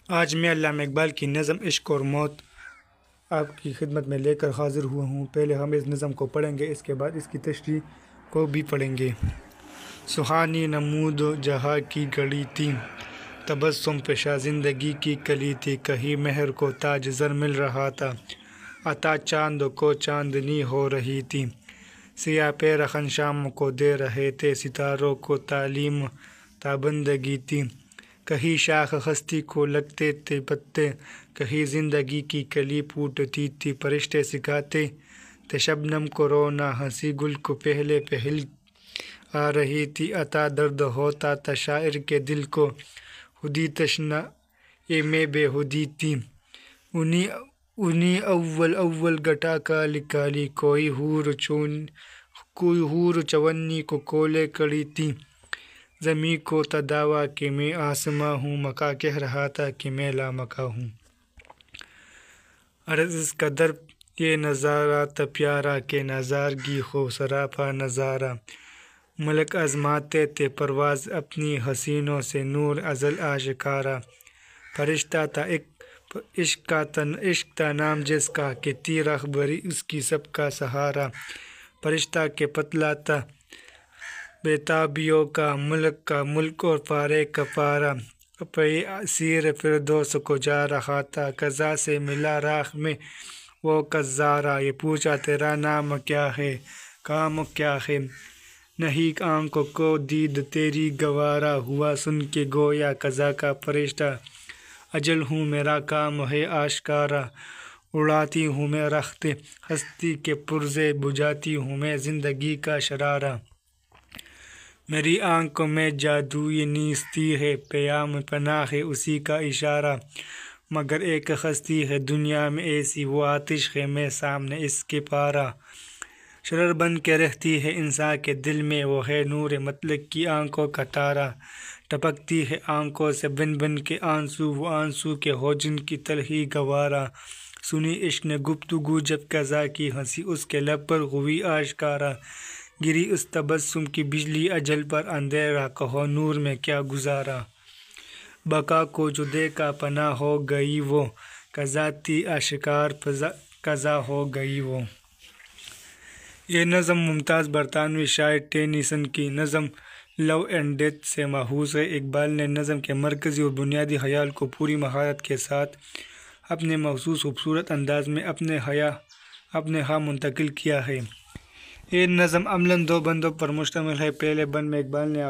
آج میں علامہ اقبال کی نظم عشق اور موت آپ کی خدمت میں لے کر حاضر ہوا ہوں۔ پہلے ہم اس نظم کو پڑھیں گے، اس کے بعد اس کی تشریح کو بھی پڑھیں گے۔ سہانی نمود جہاں کی گھڑی تھی، تبسم پیشہ زندگی کی کلی تھی، کہیں مہر کو تاج زر مل رہا تھا، عطا چاند کو چاندنی ہو رہی تھی، سیاہ پیرہن شام کو دے رہے تھے، ستاروں کو تعلیم تابندگی تھی، کہیں شاخ ہستی کو لگتے تھے پتے، کہیں زندگی کی کلی پھوٹتی تھی، فرشتے سکھاتے تھے شبنم کو رونا، ہنسی گل کو پہلے پہل آ رہی تھی، عطا درد ہوتا تھا شاعر کے دل کو، خودی تشنہ میں بے خودی تھی، انہی اول اول گھٹا کالی کالی، کوئی حور چونی کو کولے کڑی تھی، زمیں کو تھا دعویٰ کہ میں آسماں ہوں، مکاں کہہ رہا تھا کہ میں لامکاں ہوں، عرض اس قدر یہ نظارہ تھا پیارا کہ نظارگی ہو سراپا نظارہ، ملک آزماتے تھے پرواز اپنی حسینوں سے، نور ازل آشکارا، فرشتہ تھا عشق تھا نام جس کا، کہ تھی رہبری اس کی سب کا سہارا، فرشتہ کے پتلا تھا بیتابیوں کا ملک اور پارے کا پارا، پہ سیر فردوس کو جا رہا تھا، قضا سے ملا راہ میں وہ کزارا، یہ پوچھا تیرا نام کیا ہے کام کیا ہے، نہیں آنکھوں کو دید تیری گوارا، ہوا سن کے گویا قضا کا فرشتہ، اجل ہوں میرا کام ہے آشکارا، اڑاتی ہوں میں رخت ہستی کے پرزے، بجھاتی ہوں میں زندگی کا شرارہ، میری آنکھوں میں جادوئی نیستی ہے، پیام پناہ ہے اسی کا اشارہ، مگر ایک ہستی ہے دنیا میں ایسی، وہ آتش ہے میں سامنے اس کے پارا، شرر بن کے رہتی ہے انسان کے دل میں، وہ ہے نور مطلق کی آنکھوں کا تارا، ٹپکتی ہے آنکھوں سے بن بن کے آنسو، وہ آنسو کے ہو جن کی تلخی گوارا، سنی عشق نے گفتگو جب قضا کی، ہنسی اس کے لب پر ہوئی آشکارا، گری اس تبسم کی بجلی اجل پر، اندھیرا کہو نور میں کیا گزارا، بقا کو جو دیکھا پناہ ہو گئی وہ، قضا تھی آشکار قضا ہو گئی وہ۔ یہ نظم ممتاز برطانوی شاعر ٹینیسن کی نظم لو اینڈ ڈیتھ سے ماخوذ ہے۔ اقبال نے نظم کے مرکزی اور بنیادی خیال کو پوری مہارت کے ساتھ اپنے مخصوص خوبصورت انداز میں اپنے ہاں منتقل کیا ہے۔ یہ نظم عملاً دو بندوں پر مشتمل ہے۔ پہلے بند میں اقبال نے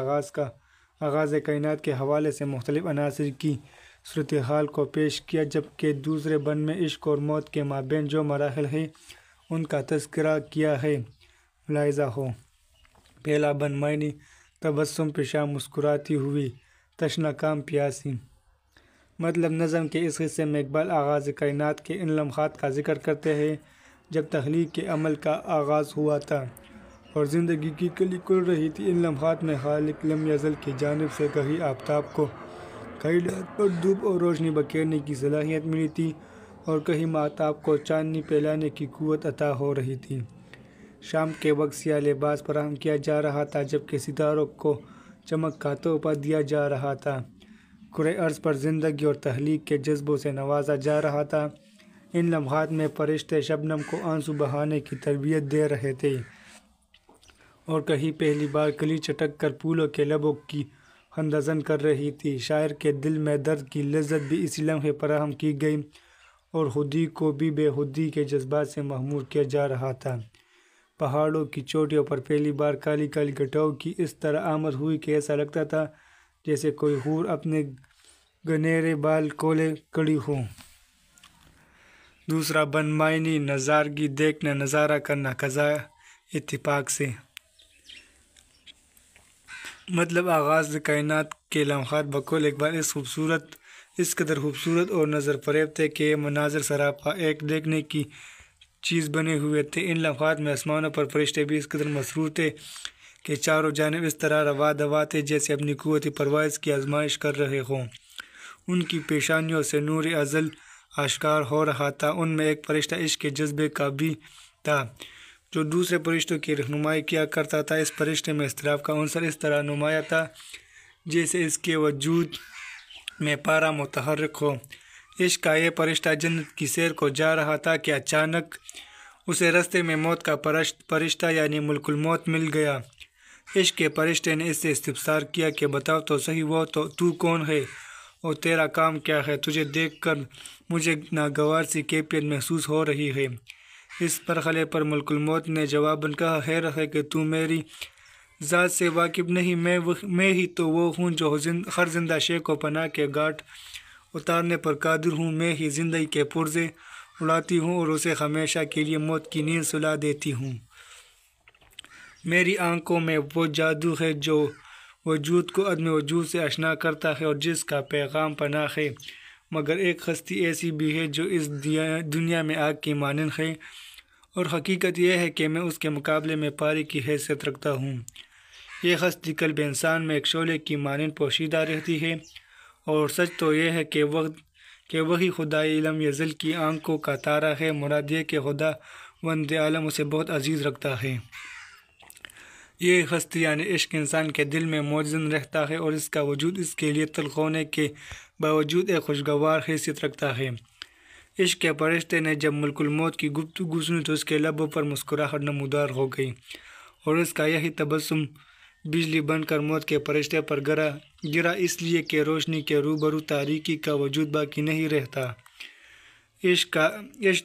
آغاز کائنات کے حوالے سے مختلف عناصر کی صورتحال کو پیش کیا، جبکہ دوسرے بند میں عشق اور موت کے مابین جو مراحل ہیں ان کا تذکرہ کیا ہے۔ ملاحظہ ہو، پہلا بند معنی تبسم پیشہ مسکراتی ہوئی تشنہ کام پیاسی، مطلب نظم کے اس حصے میں اقبال آغاز کائنات کے ان لمحات کا ذکر کرتے ہیں جب تخلیق کے عمل کا آغاز ہوا تھا اور زندگی کی کلی کھل رہی تھی۔ ان لمحات میں خالق لم یزل کی جانب سے کہیں آفتاب کو کائنات پر دھوپ اور روشنی بکھیرنے کی صلاحیت ملی تھی اور کہیں ماہتاب کو چاندنی پھیلانے کی قوت عطا ہو رہی تھی۔ شام کے وقت سیاہ لباس فراہم کیا جا رہا تھا، جبکہ ستاروں کو چمک کا تحفہ دیا جا رہا تھا، کرۂ ارض پر زندگی اور تخلیق کے جذبوں سے نوازا جا رہا تھا۔ ان لمحات میں فرشتے شبنم کو آنسو بہانے کی تربیت دے رہے تھے اور کہیں پہلی بار کلی چٹک کر پھولوں کے لبوں کی خندزن کر رہی تھی۔ شاعر کے دل میں درد کی لذت بھی اسی لمحے فراہم کی گئی اور خودی کو بھی بے خودی کے جذبات سے مغمور کیا جا رہا تھا۔ پہاڑوں کی چوٹیوں پر پہلی بار کالی کالی گھٹاؤں کی اس طرح آمد ہوئی کہ ایسا لگتا تھا جیسے کوئی حور اپنے گھنیرے بال کھولے کھڑی ہو۔ دوسرا بند معنی نظارگی دیکھنا نظارہ کرنا قضا اتفاق سے، مطلب آغاز کائنات کے لمحات بقول اقبال اس قدر خوبصورت اور نظر فریب تھے کہ یہ مناظر سراپا ایک دیکھنے کی چیز بنے ہوئے تھے۔ ان لمحات میں آسمانوں پر فرشتے بھی اس قدر مسرور تھے کہ چاروں جانب اس طرح رواں دواں تھے جیسے اپنی قوت پرواز کی آزمائش کر رہے ہوں۔ ان کی پیشانیوں سے نور ازل آشکار ہو رہا تھا۔ ان میں ایک فرشتہ عشق کے جذبے کا بھی تھا جو دوسرے فرشتوں کی رہنمائی کیا کرتا تھا۔ اس فرشتے میں اضطراب کا عنصر اس طرح نمایاں تھا جیسے اس کے وجود میں پارا متحرک ہو۔ عشق کا یہ فرشتہ جنت کی سیر کو جا رہا تھا کہ اچانک اسے رستے میں موت کا فرشتہ یعنی ملک الموت مل گیا۔ عشق کے فرشتے نے اس سے استفسار کیا کہ بتاؤ تو صحیح، وہ تو کون ہے اور تیرا کام کیا ہے؟ تجھے دیکھ کر مجھے ناگوار سی کیفیت محسوس ہو رہی ہے۔ اس مرحلے پر ملک الموت نے جواباً کہا، حیرت ہے کہ تو میری ذات سے واقف نہیں، میں ہی تو وہ ہوں جو ہر زندہ شے کو پناہ کے گھاٹ اتارنے پر قادر ہوں۔ میں ہی زندگی کے پرزے اڑاتی ہوں اور اسے ہمیشہ کے لیے موت کی نیند سلا دیتی ہوں۔ میری آنکھوں میں وہ جادو ہے جو وجود کو عدم وجود سے آشنا کرتا ہے اور جس کا پیغام پناہ ہے، مگر ایک ہستی ایسی بھی ہے جو اس دنیا میں آگ کی مانند ہے، اور حقیقت یہ ہے کہ میں اس کے مقابلے میں پاری کی حیثیت رکھتا ہوں۔ یہ ہستی قلب انسان میں ایک شعلے کی مانند پوشیدہ رہتی ہے، اور سچ تو یہ ہے کہ وہی خدائے لم یزل کی آنکھوں کا تارہ ہے۔ مراد یہ کہ خدا وند عالم اسے بہت عزیز رکھتا ہے۔ یہ ہستی یعنی عشق انسان کے دل میں موجود رہتا ہے اور اس کا وجود اس کے لیے تلخ ہونے کے باوجود ایک خوشگوار حیثیت رکھتا ہے۔ عشق کے فرشتے نے جب ملک الموت کی گفتگو سنی تو اس کے لبوں پر مسکراہٹ نمودار ہو گئی، اور اس کا یہی تبسم بجلی بن کر موت کے فرشتے پر گرا، اس لیے کہ روشنی کے روبرو تاریکی کا وجود باقی نہیں رہتا۔ عشق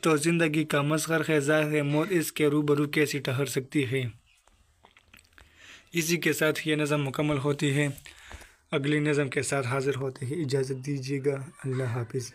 تو زندگی کا مظہر ہے، ظاہر ہے موت اس کے روبرو کیسی ٹھہر سکتی ہے۔ اسی کے ساتھ یہ نظم مکمل ہوتی ہے۔ اگلی نظم کے ساتھ حاضر ہوتے ہیں، اجازت دیجیے گا، اللہ حافظ۔